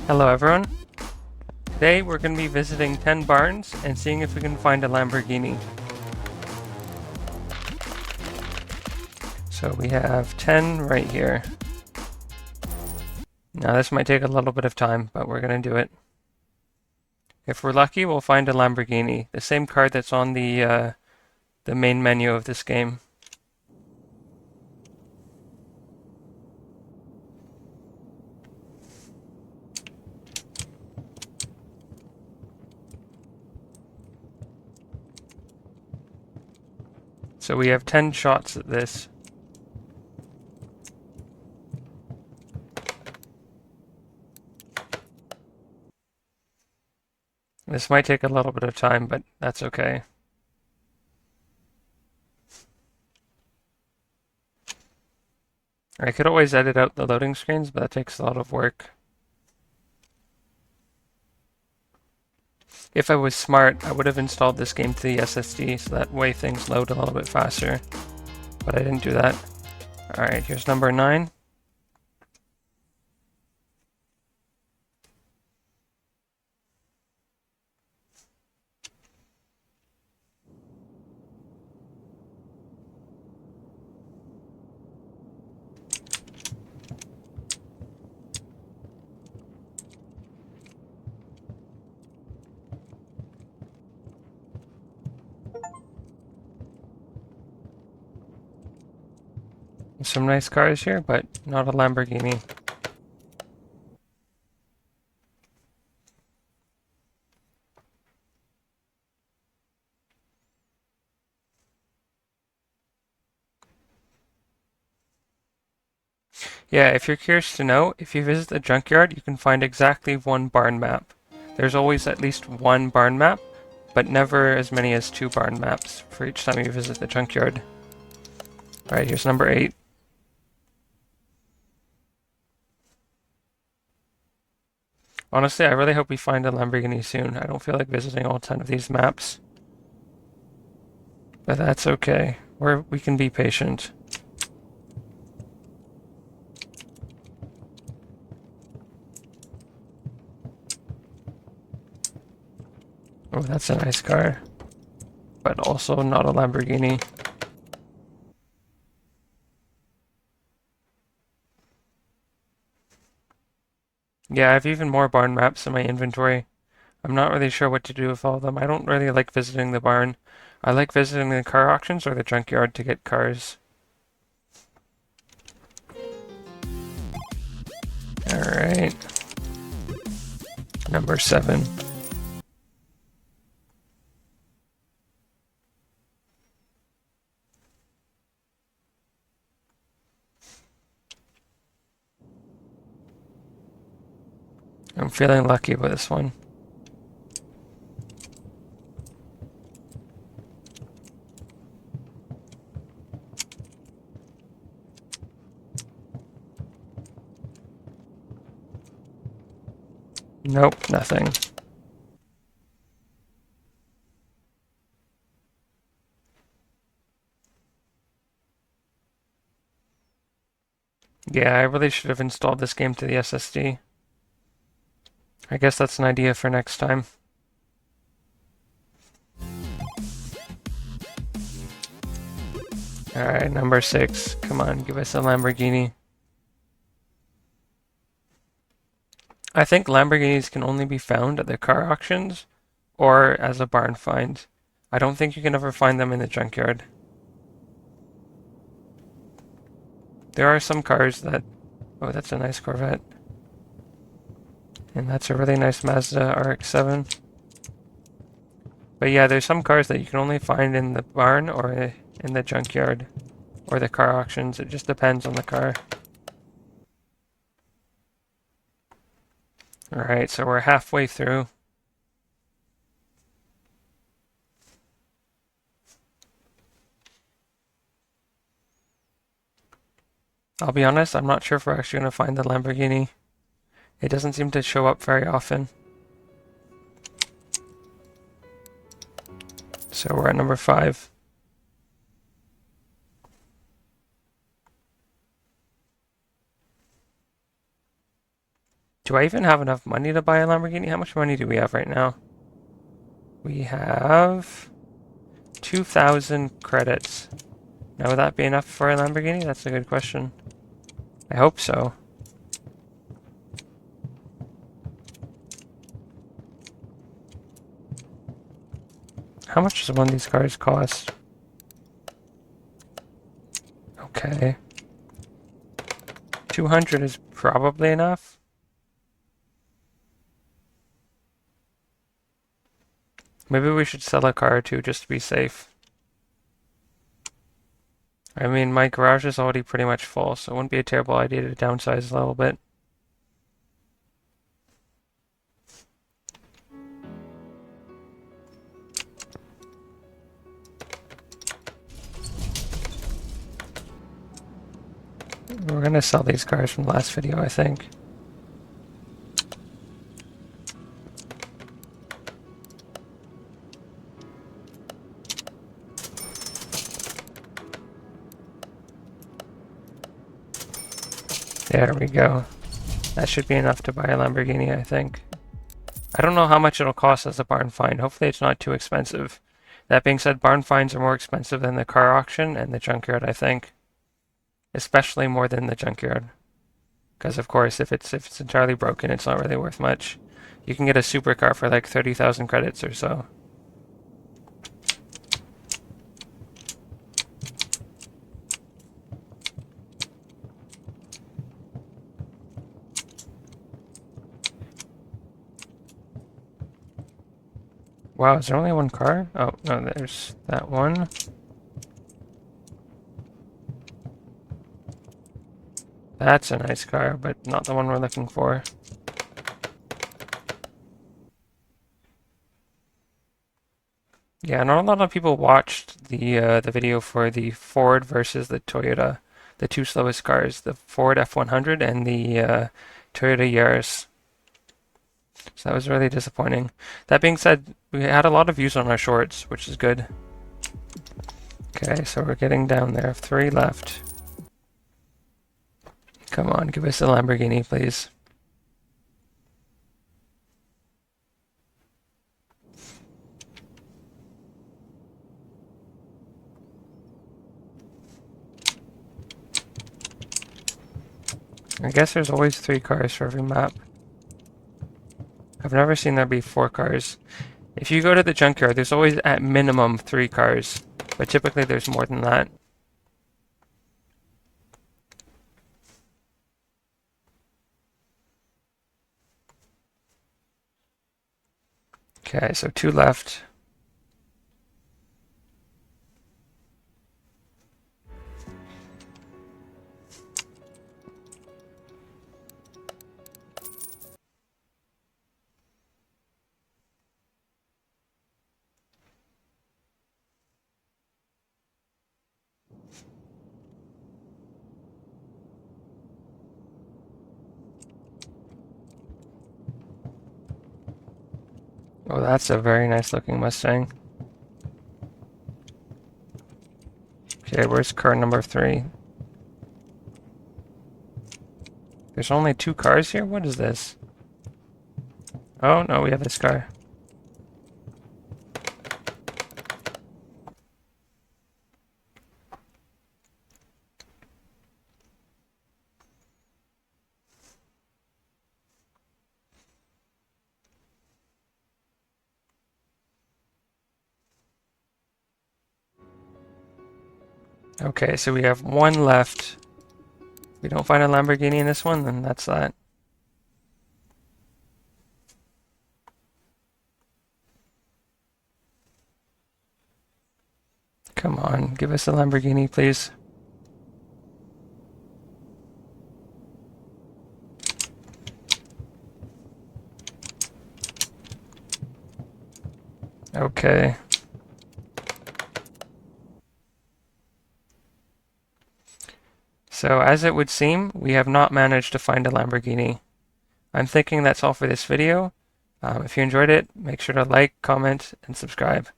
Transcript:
Hello everyone. Today we're going to be visiting 10 barns and seeing if we can find a Lamborghini. So we have 10 right here. Now this might take a little bit of time, but we're going to do it. If we're lucky, we'll find a Lamborghini, the same car that's on the main menu of this game. So we have 10 shots at this. This might take a little bit of time, but that's okay. I could always edit out the loading screens, but that takes a lot of work. If I was smart, I would have installed this game to the SSD so that way things load a little bit faster. But I didn't do that. Alright, here's number 9. Some nice cars here, but not a Lamborghini. Yeah, if you're curious to know, if you visit the junkyard, you can find exactly one barn map. There's always at least one barn map, but never as many as 2 barn maps for each time you visit the junkyard. Alright, here's number 8. Honestly, I really hope we find a Lamborghini soon. I don't feel like visiting all 10 of these maps. But that's okay. We can be patient. Oh, that's a nice car. But also not a Lamborghini. Yeah, I have even more barn maps in my inventory. I'm not really sure what to do with all of them. I don't really like visiting the barn. I like visiting the car auctions or the junkyard to get cars. Alright. Number 7. I'm feeling lucky with this one. Nope, nothing. Yeah, I really should have installed this game to the SSD. I guess that's an idea for next time. Alright, number 6. Come on, give us a Lamborghini. I think Lamborghinis can only be found at the car auctions or as a barn find. I don't think you can ever find them in the junkyard. There are some cars that... Oh, that's a nice Corvette. And that's a really nice Mazda RX-7. But yeah, there's some cars that you can only find in the barn or in the junkyard or the car auctions. It just depends on the car. Alright, so we're halfway through. I'll be honest, I'm not sure if we're actually going to find the Lamborghini. It doesn't seem to show up very often. So we're at number 5. Do I even have enough money to buy a Lamborghini? How much money do we have right now? We have 2,000 credits. Now, would that be enough for a Lamborghini? That's a good question. I hope so. How much does one of these cars cost? Okay. 200 is probably enough. Maybe we should sell a car or two just to be safe. I mean, my garage is already pretty much full, so it wouldn't be a terrible idea to downsize a little bit. We're gonna sell these cars from the last video, I think. There we go. That should be enough to buy a Lamborghini, I think. I don't know how much it'll cost as a barn find. Hopefully it's not too expensive. That being said, barn finds are more expensive than the car auction and the junkyard, I think. Especially more than the junkyard. Because of course, if it's entirely broken, it's not really worth much. You can get a supercar for like 30,000 credits or so. Wow, is there only one car? Oh, no, there's that one. That's a nice car, but not the one we're looking for. Yeah, not a lot of people watched the video for the Ford versus the Toyota, the two slowest cars, the Ford F100 and the Toyota Yaris. So that was really disappointing. That being said, we had a lot of views on our shorts, which is good. Okay, so we're getting down there. 3 left. Come on, give us a Lamborghini, please. I guess there's always 3 cars for every map. I've never seen there be 4 cars. If you go to the junkyard, there's always at minimum 3 cars, but typically there's more than that. Okay, so 2 left. Oh, that's a very nice looking Mustang. Okay, where's car number 3? There's only 2 cars here? What is this? Oh, no, we have this car. Okay, so we have 1 left. If we don't find a Lamborghini in this one, then that's that. Come on, give us a Lamborghini, please. Okay. So, as it would seem, we have not managed to find a Lamborghini. I'm thinking that's all for this video. If you enjoyed it, make sure to like, comment, and subscribe.